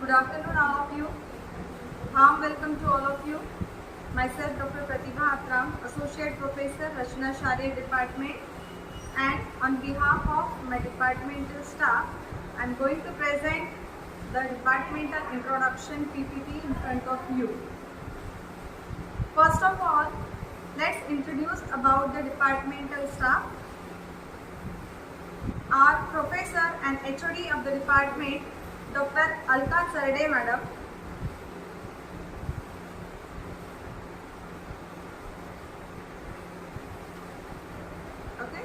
Good afternoon, all of you. Warm welcome to all of you. Myself, Dr. Pratibha Atram, Associate Professor, Rachna Sharir Department, and on behalf of my departmental staff, I am going to present the departmental introduction PPT in front of you. First of all, let's introduce about the departmental staff. Our professor and HOD of the department, Dr. Alka Sarde Madam. Okay.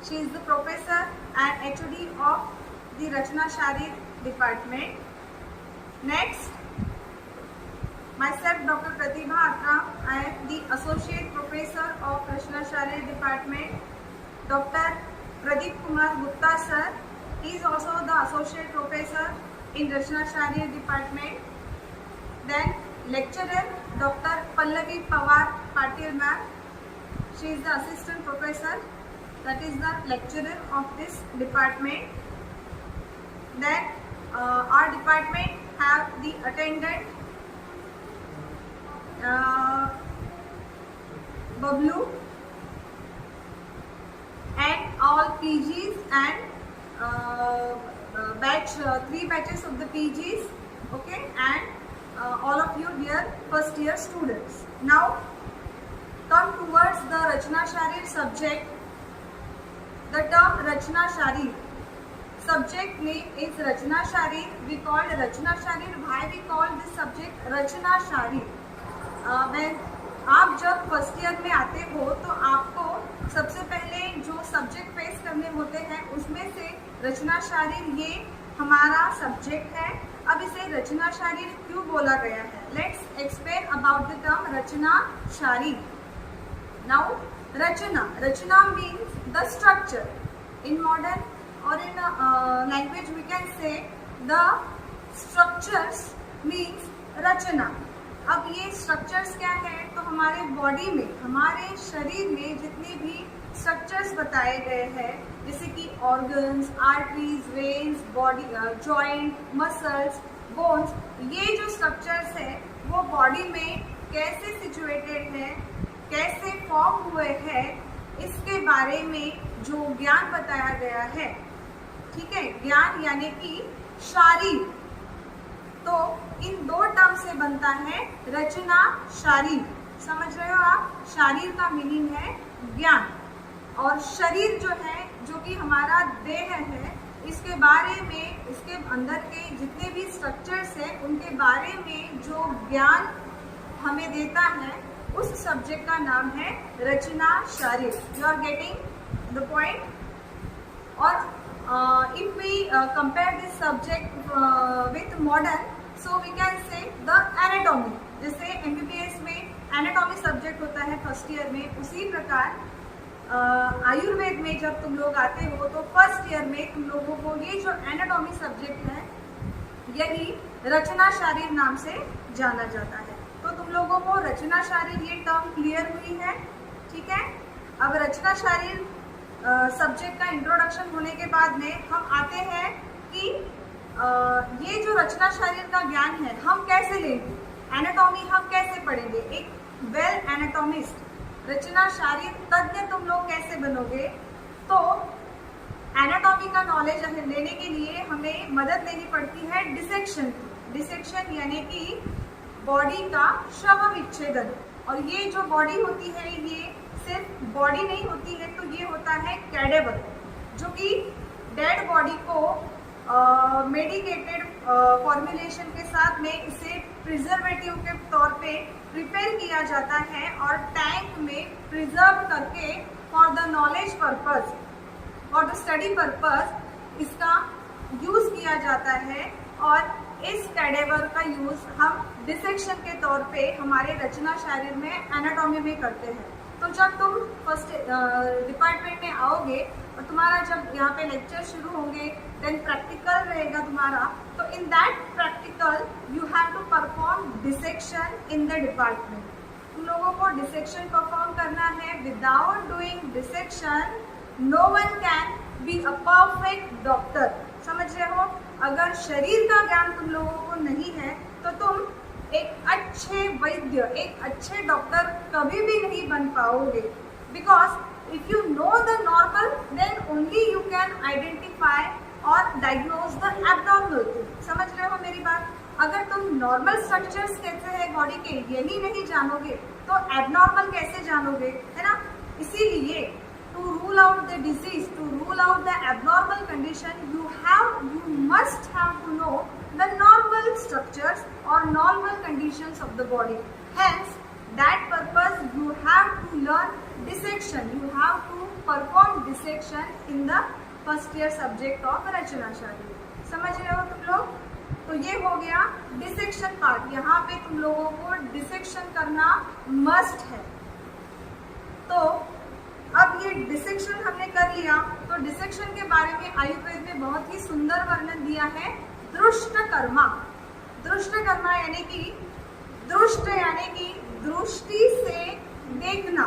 She is the professor and HOD of the Rachna Sharir department. Next, myself, Dr. Pratibha Atram, I am the associate professor of Rachna Sharir department. Dr. Pradeep Kumar Gupta sir, he is also the associate professor in Rachna Sharir department. Then lecturer Dr. Pallavi Pawar Patil ma'am, she is the assistant professor, that is the lecturer of this department. Then our department have the attendant Bablu, and all PGs and three batches of the PGs, okay, and all of you here first year students. Now come towards the Rachna Sharir subject. The term Rachna Sharir, subject name is Rachna Sharir. We called Rachna Sharir. Why we call this subject Rachna Sharir? When आप जब first year में आते हो तो आपको सबसे पहले जो सब्जेक्ट फेस करने होते हैं उसमें से रचना शारीर ये हमारा सब्जेक्ट है. अब इसे रचना शारीर क्यों बोला गया है? Let's explain about the term Rachana Sharir. Now rachana means the structure. In modern or in language we can say the structures means rachana. अब ये स्ट्रक्चर्स क्या है? तो हमारे बॉडी में, हमारे शरीर में जितने भी स्ट्रक्चर्स बताए गए हैं, जैसे कि organs, arteries, veins, body, joint, muscles, bones, ये जो स्ट्रक्चर्स है वो बॉडी में कैसे सिचुएटेड है, कैसे फॉर्म हुए हैं, इसके बारे में जो ज्ञान बताया गया है. ठीक है, ज्ञान यानी कि शारीर. तो इन दो टर्म से बनता है रचना शारीर. समझ रहे हो आप? शारीर का मीनिंग है ज्ञान, और शरीर जो है, जो कि हमारा देह है, इसके बारे में, इसके अंदर के जितने भी स्ट्रक्चर्स हैं उनके बारे में जो ज्ञान हमें देता है, उस सब्जेक्ट का नाम है Rachana Sharir. You are getting the point? और if we compare this subject with modern, so we can say the anatomy. जैसे MBBS में एनाटॉमी सब्जेक्ट होता है फर्स्ट ईयर में, उसी प्रकार आयुर्वेद में जब तुम लोग आते हो तो फर्स्ट ईयर में तुम लोगों को ये जो एनाटॉमी सब्जेक्ट है यही रचना शारीर नाम से जाना जाता है. तो तुम लोगों को रचना शारीर ये टर्म क्लियर हुई है. ठीक है, अब रचना शारीर सब्जेक्ट का इंट्रोडक्शन होने के बाद में हम आते हैं कि ये जो रचना शारीर का ज्ञान है हम कैसे लेंगे, एनाटॉमी हम कैसे पढ़ेंगे, एक वेल एनाटॉमिस्ट, रचना शारीर तज्ञ तुम लोग कैसे बनोगे. तो एनाटॉमी का नॉलेज लेने के लिए हमें मदद लेनी पड़ती है डिसेक्शन की. डिसेक्शन यानी कि बॉडी का शव विच्छेदन. और ये जो बॉडी होती है ये सिर्फ बॉडी नहीं होती है, तो ये होता है कैडेवर, जो कि डेड बॉडी को मेडिकेटेड फॉर्मुलेशन के साथ में इसे प्रिजर्वेटिव के तौर पे प्रिपेयर किया जाता है और टैंक में प्रिजर्व करके for the knowledge purpose, for the study purpose इसका यूज किया जाता है. और इस कैडेवर का यूज हम डिसेक्शन के तौर पे हमारे रचना शारीर में एनाटॉमी में करते हैं. तो जब तुम फर्स्ट डिपार्टमेंट में आओगे और तुम्हारा जब यहाँ पे लेक्चर शुरू होंगे, देन प्रैक्टिकल रहेगा तुम्हारा. तो in that practical you have to perform dissection in the department. तुम लोगों को डिसेक्शन परफॉर्म करना है. Without doing dissection no one can be a perfect doctor. समझ रहे हो? अगर शरीर का ज्ञान तुम लोगों को नहीं है तो तुम एक अच्छे वैद्य, एक अच्छे डॉक्टर कभी भी नहीं बन पाओगे। Because if you know the normal then only you can identify और डायग्नोज द एबनॉर्मल थिंग। समझ रहे हो मेरी बात? अगर तुम नॉर्मल स्ट्रक्चर्स कैसे हैं बॉडी के यही नहीं जानोगे तो एबनॉर्मल कैसे जानोगे, है ना? इसीलिए to rule out the disease, to rule out the abnormal condition, you must have to know the normal structures or normal conditions of the body. Hence, that purpose you have to learn dissection. You have to perform dissection in the first year subject of रचना शारीर। समझ रहे हो तुम लोग? तो ये हो गया dissection part. यहाँ पे तुम लोगों को डिसेक्शन करना मस्ट है। तो अब ये डिसेक्शन हमने कर लिया, तो डिसेक्शन के बारे में आयुर्वेद में बहुत ही सुंदर वर्णन दिया है। दृष्ट कर्मा, दृष्ट कर्मा यानी कि दृष्ट यानी कि दृष्टि से देखना,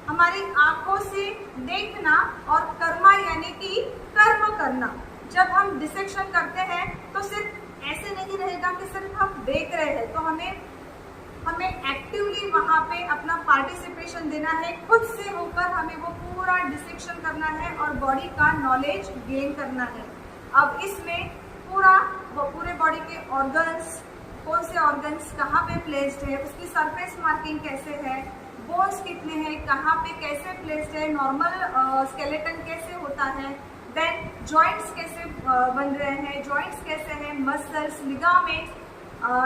हमारी आंखों से देखना, और कर्मा यानी कि कर्म करना। जब हम डिसेक्शन करते हैं तो सिर्फ ऐसे नहीं रहेगा कि सिर्फ हम देख रहे हैं, तो हमें एक्टिवली वहाँ पे अपना पार्टिसिपेशन देना है, खुद से होकर हमें वो पूरा डिसेक्शन करना है और बॉडी का नॉलेज गेन करना है। अब इसमें पूरे बॉडी के ऑर्गन्स, कौन से ऑर्गन्स कहाँ पे प्लेस्ड है, उसकी सरफेस मार्किंग कैसे है, बोन्स कितने हैं, कहाँ पे कैसे प्लेस्ड है, नॉर्मल स्केलेटन कैसे होता है, देन जॉइंट्स कैसे बन रहे हैं, जॉइंट्स कैसे हैं, muscles, ligaments,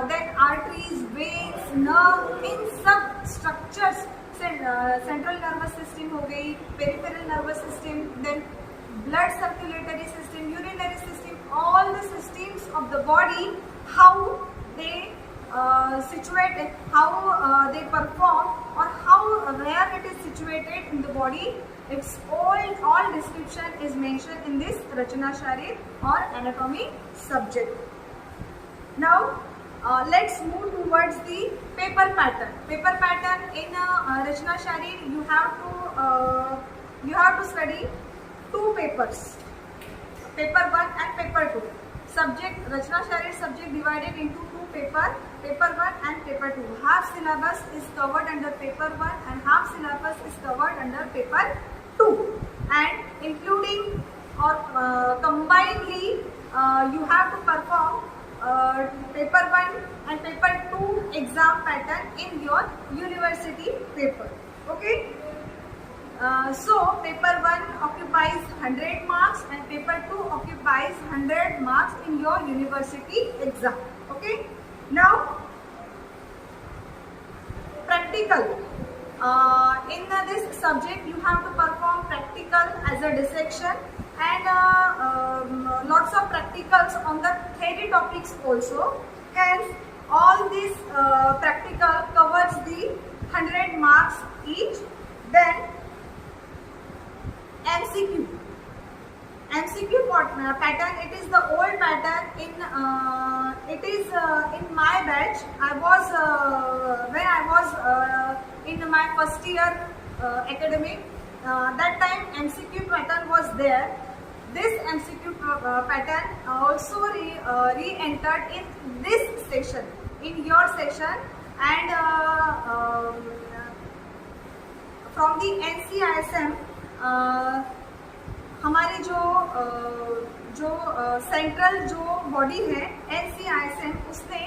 then arteries, veins, nerve, इन सब स्ट्रक्चर्स, सेंट्रल नर्वस सिस्टम हो गई, peripheral nervous system, then blood circulatory system, urinary system, all the systems of the body, how they situated, how they perform, or how where it is situated in the body. It's all description is mentioned in this Rachana Sharir or anatomy subject. Now let's move towards the paper pattern. Paper pattern in Rachana Sharir, you have to study two papers, paper 1 and paper 2. Subject Rachana Sharir subject divided into two paper 1 and paper 2. Half syllabus is covered under paper 1 and half syllabus is covered under paper 2, and including or combinedly you have to perform paper 1 and paper 2 exam pattern in your university paper. Okay, so paper 1 occupies 100 marks and paper 2 occupies 100 marks in your university exam. Okay, now practical. In this subject you have to perform practical as a dissection, and lots of practicals on the theory topics also. Hence all this practical covers the 100 marks each. Then MCQ pattern, it is the old pattern in my batch. When I was in my first year academic, that time MCQ pattern was there. This MCQ pattern also re-entered in this session, in your session, and from the NCISM हमारी जो central जो body है NCISM, उसने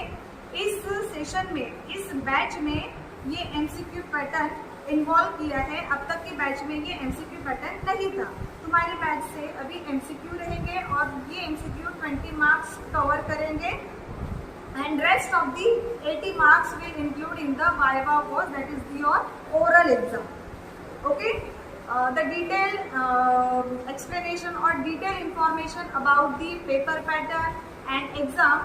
इस session में, इस batch में ये MCQ पैटर्न इन्वॉल्व किया है। अब तक के बैच में ये MCQ पैटर्न नहीं था। तुम्हारी बैच से अभी MCQ रहेंगे और ये MCQ 20 मार्क्स कवर करेंगे, and rest of the 80 marks will include in the Viva course, that is your oral exam. Okay, the detailed explanation or detailed information about the paper pattern and exam,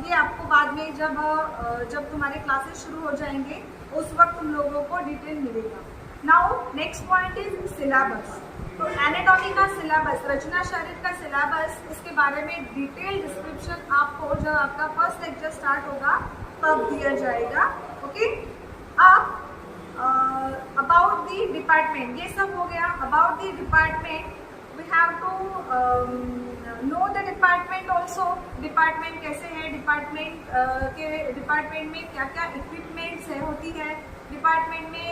ये आपको बाद में जब तुम्हारे classes शुरू हो जाएंगे उस वक्त तुम लोगों को डिटेल मिलेगा। Now next point is syllabus. तो एनाटॉमी का सिलेबस, रचना शारीर का सिलेबस, इसके बारे में डिटेल डिस्क्रिप्शन आपको जब आपका फर्स्ट लेक्चर स्टार्ट होगा तब दिया जाएगा। ओके, अब अबाउट द डिपार्टमेंट, ये सब हो गया। About the department we have to know the department also, department कैसे है, डिपार्टमेंट में क्या क्या इक्विपमेंट्स है होती है, डिपार्टमेंट में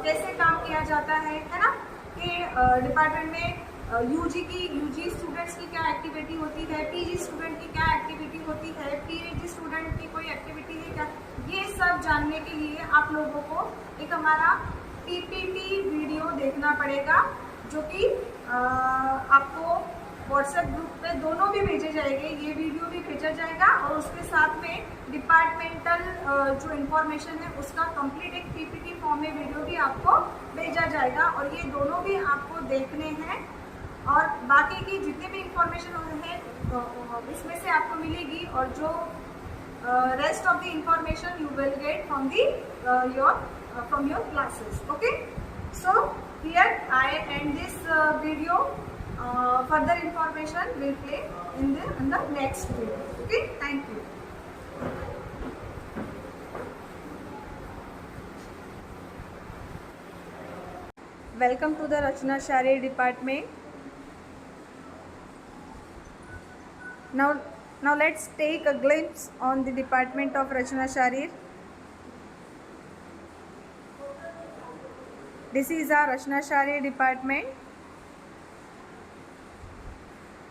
कैसे काम किया जाता है ना, कि डिपार्टमेंट में यूजी स्टूडेंट्स की क्या एक्टिविटी होती है, पीजी स्टूडेंट की क्या एक्टिविटी होती है, पीएचडी स्टूडेंट की कोई एक्टिविटी है क्या, ये सब जानने के लिए आप लोगों को एक हमारा पीपीटी वीडियो देखना पड़ेगा, जो कि आपको व्हाट्सएप ग्रुप पे दोनों भी भेजे जाएंगे, ये वीडियो भी भेजा जाएगा और उसके साथ में डिपार्टमेंटल जो इन्फॉर्मेशन है उसका कंप्लीट एक पीपीटी फॉर्म में वीडियो भी आपको भेजा जाएगा, और ये दोनों भी आपको देखने हैं। और बाकी की जितने भी इंफॉर्मेशन है इसमें से आपको मिलेगी, और जो rest of the information you will get from your classes. Okay, so here I and this video. Further information will play in the next video. Okay, thank you. Welcome to the Rachna Sharir department. Now let's take a glimpse on the department of Rachna Sharir. This is our Rachna Sharir department,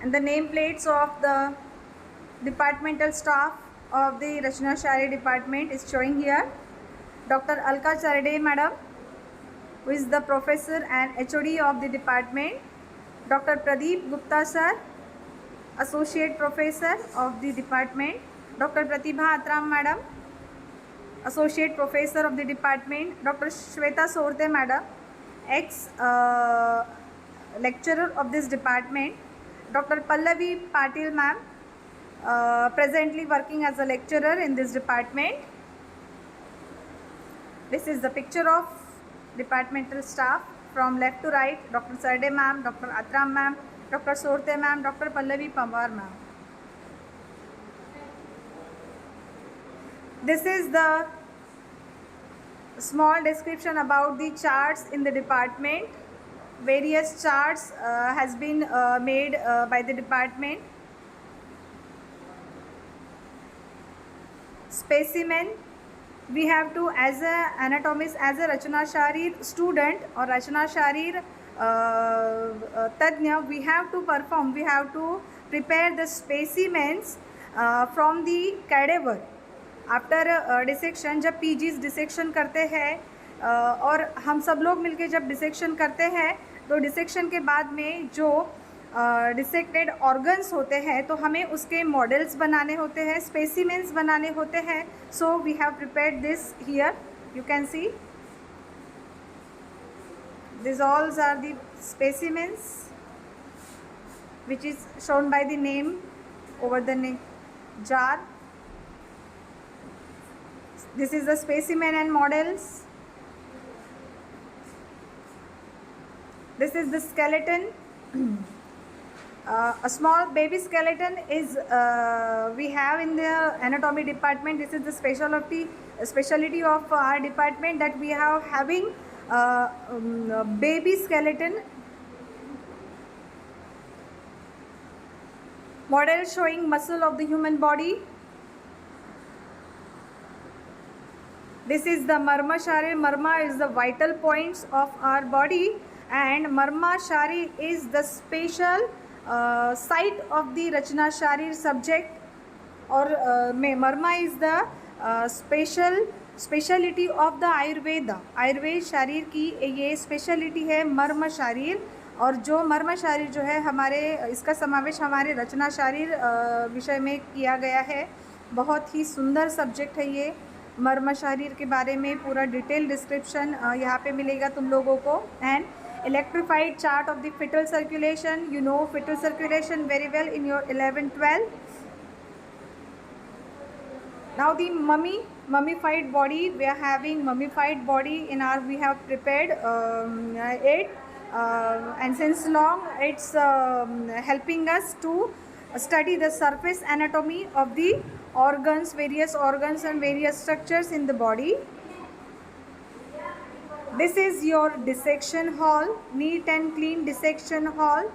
and the nameplates of the departmental staff of the Rachna Sharir department is showing here. Dr. Alka Charade madam, who is the professor and HOD of the department. Dr. Pradeep Gupta sir, associate professor of the department. Dr. Pratibha Atram madam, associate professor of the department. Dr. Shweta Sorte madam, ex lecturer of this department. Dr. Pallavi Patil ma'am, presently working as a lecturer in this department. This is the picture of departmental staff from left to right. Dr. Sarde ma'am, Dr. Atram ma'am, Dr. Sorte ma'am, Dr. Pallavi Pawar ma'am. This is the small description about the charts in the department. Various charts has been made by the department. Specimen, we have to, as a anatomist, as a Rachna Sharir student or Rachna Sharir Tadnya, we have to prepare the specimens from the cadaver. After dissection, जब PGs dissection करते हैं और हम सब लोग मिलके जब dissection करते हैं, तो डिसेक्शन के बाद में जो डिसेक्टेड ऑर्गन्स होते हैं तो हमें उसके मॉडल्स बनाने होते हैं, स्पेसिमेंस बनाने होते हैं. So we have prepared this here. You can see this alls are the specimens which is shown by the name over the jar. This is the specimen and models. This is the skeleton. A small baby skeleton is we have in the anatomy department. This is the specialty of our department, that we are having baby skeleton model showing muscle of the human body. This is the Marma Sharir. Marma is the vital points of our body, and Marma Sharir is the special site of the Rachna Sharir subject, or Marma is the speciality of the Ayurveda. Ayurveda शरीर की ये speciality है मर्म शरीर, और जो मर्म शरीर जो है हमारे, इसका समावेश हमारे रचना शरीर विषय में किया गया है. बहुत ही सुंदर सब्जेक्ट है ये. मर्म शरीर के बारे में पूरा डिटेल डिस्क्रिप्शन यहाँ पे मिलेगा तुम लोगों को. And electrified chart of the foetal circulation. You know foetal circulation very well in your 11-12. Now the mummified body, we are having mummified body in our, we have prepared it, and since long it's helping us to study the surface anatomy of the organs, various organs and various structures in the body. This is your dissection hall, neat and clean dissection hall,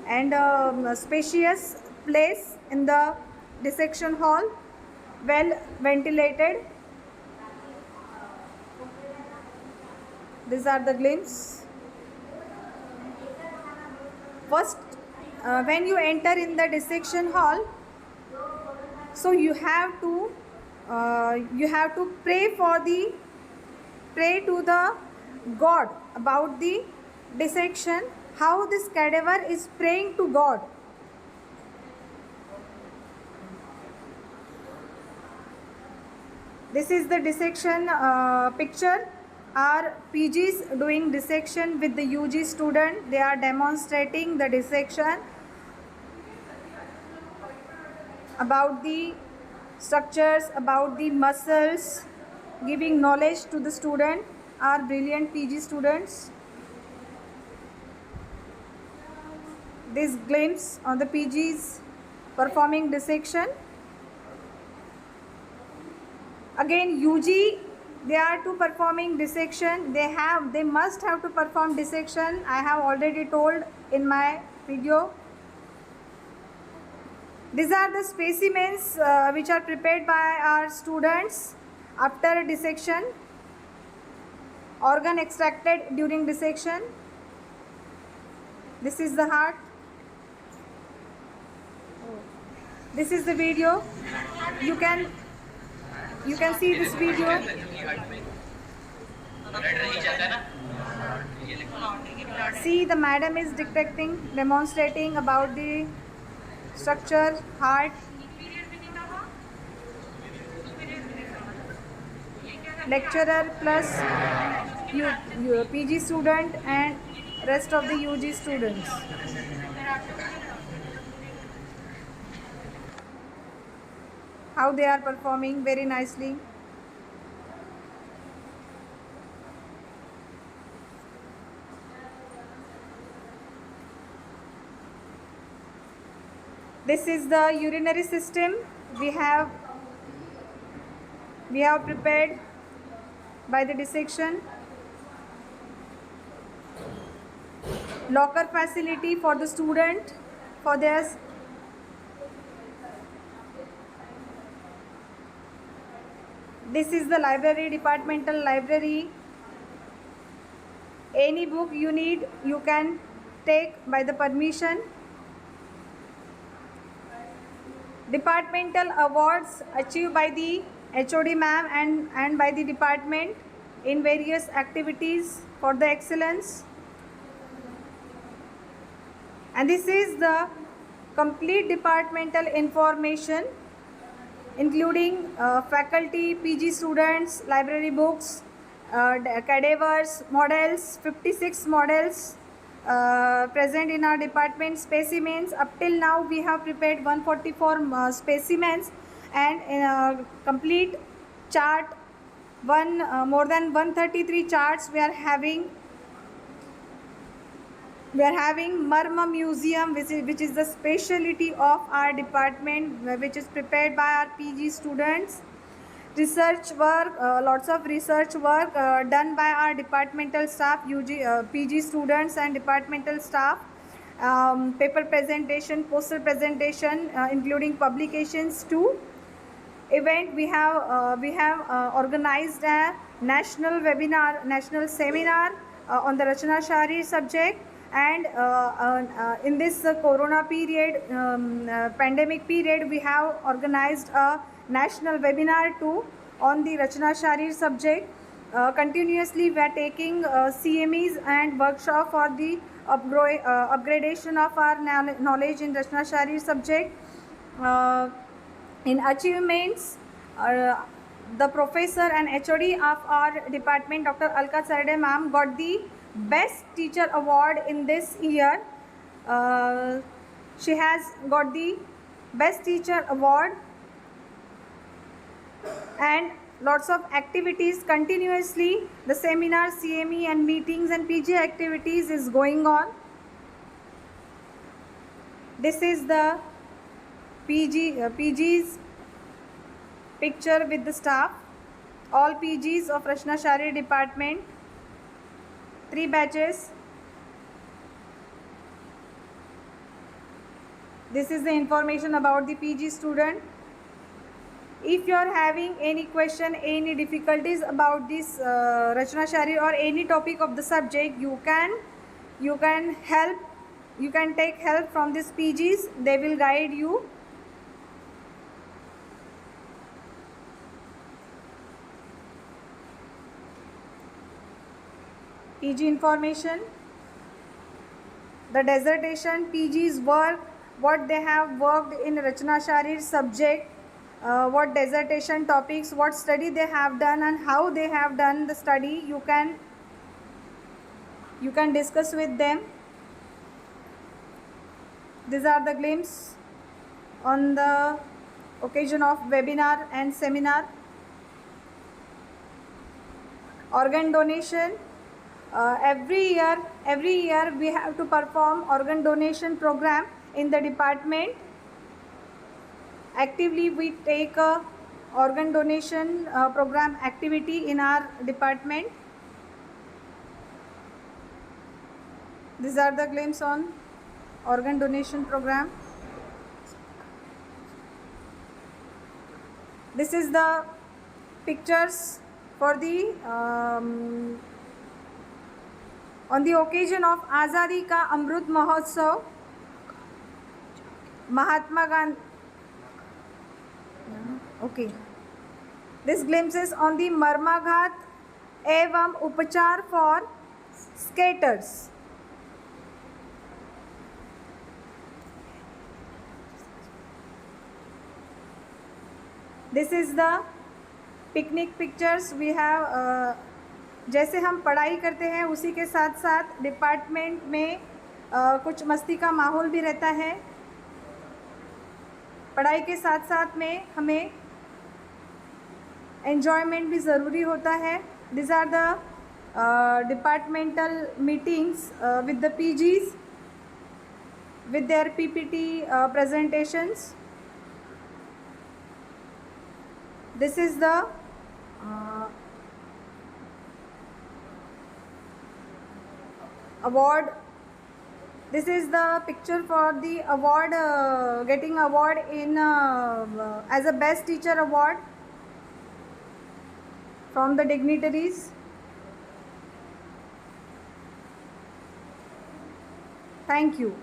and spacious place in the dissection hall, well ventilated. These are the glimpse. First, when you enter in the dissection hall, so you have to pray to the God about the dissection, how this cadaver is praying to God. This is the dissection picture. Our PGs doing dissection with the UG student. They are demonstrating the dissection about the structures, about the muscles, giving knowledge to the student. Our brilliant PG students. This glimpse on the PGs performing dissection. Again, UG, they are to performing dissection. They must have to perform dissection. I have already told in my video. These are the specimens which are prepared by our students after dissection. Organ extracted during dissection. This is the heart. This is the video. You can see this video. See, the madam is demonstrating about the structure, heart. Lecturer plus PG student and rest of the UG students. How they are performing very nicely. This is the urinary system we have prepared by the dissection. Locker facility for the student for their This is the library, departmental library. Any book you need, you can take by the permission. Departmental awards achieved by the HOD ma'am and by the department in various activities for the excellence. And this is the complete departmental information, including faculty, PG students, library books, cadavers, models, 56 models present in our department, specimens. Up till now we have prepared 144 specimens, and in a complete chart, more than 133 charts we are having. We are having Marma Museum, which is the specialty of our department, which is prepared by our PG students. Research work, lots of research work done by our departmental staff, PG students and departmental staff. Paper presentation, poster presentation, including publications too. Event, we have organized a national seminar on the Rachna Shari subject. And in this corona period, pandemic period, we have organized a national webinar too on the Rachna Shari subject. Continuously we are taking CMEs and workshop for the upgradation of our knowledge in Rachna Shari subject. In achievements, the professor and HOD of our department, Dr. Alka Sarde ma'am, got the Best Teacher Award in this year. She has got the Best Teacher Award, and lots of activities continuously. The seminar, CME and meetings and PG activities is going on. This is the PG's picture with the staff. All PGs of Rachna Shari department. 3 batches. This is the information about the PG student. If you are having any question, any difficulties about this Rachna Sharir or any topic of the subject, you can take help from these PGs. They will guide you. PG information, the dissertation, PG's work, what they have worked in Rachna Sharir subject, what dissertation topics, what study they have done and how they have done the study. You can discuss with them. These are the glimpse on the occasion of webinar and seminar. Organ donation. Every year we have to perform organ donation program in the department. Actively we take a organ donation program activity in our department. These are the glimpse on organ donation program. This is the pictures for the on the occasion of Azadi Ka Amrut Mahotsav, Mahatma Gandhi. Okay. This glimpses on the Marmaghat evam Upachar for skaters. This is the picnic pictures we have. जैसे हम पढ़ाई करते हैं उसी के साथ साथ department में कुछ मस्ती का माहौल भी रहता है. पढ़ाई के साथ साथ में हमें एन्जॉयमेंट भी ज़रूरी होता है. This are the departmental meetings with the PGs with their PPT presentations. This is the award. This is the picture for the award, getting award in as a best teacher award from the dignitaries. Thank you.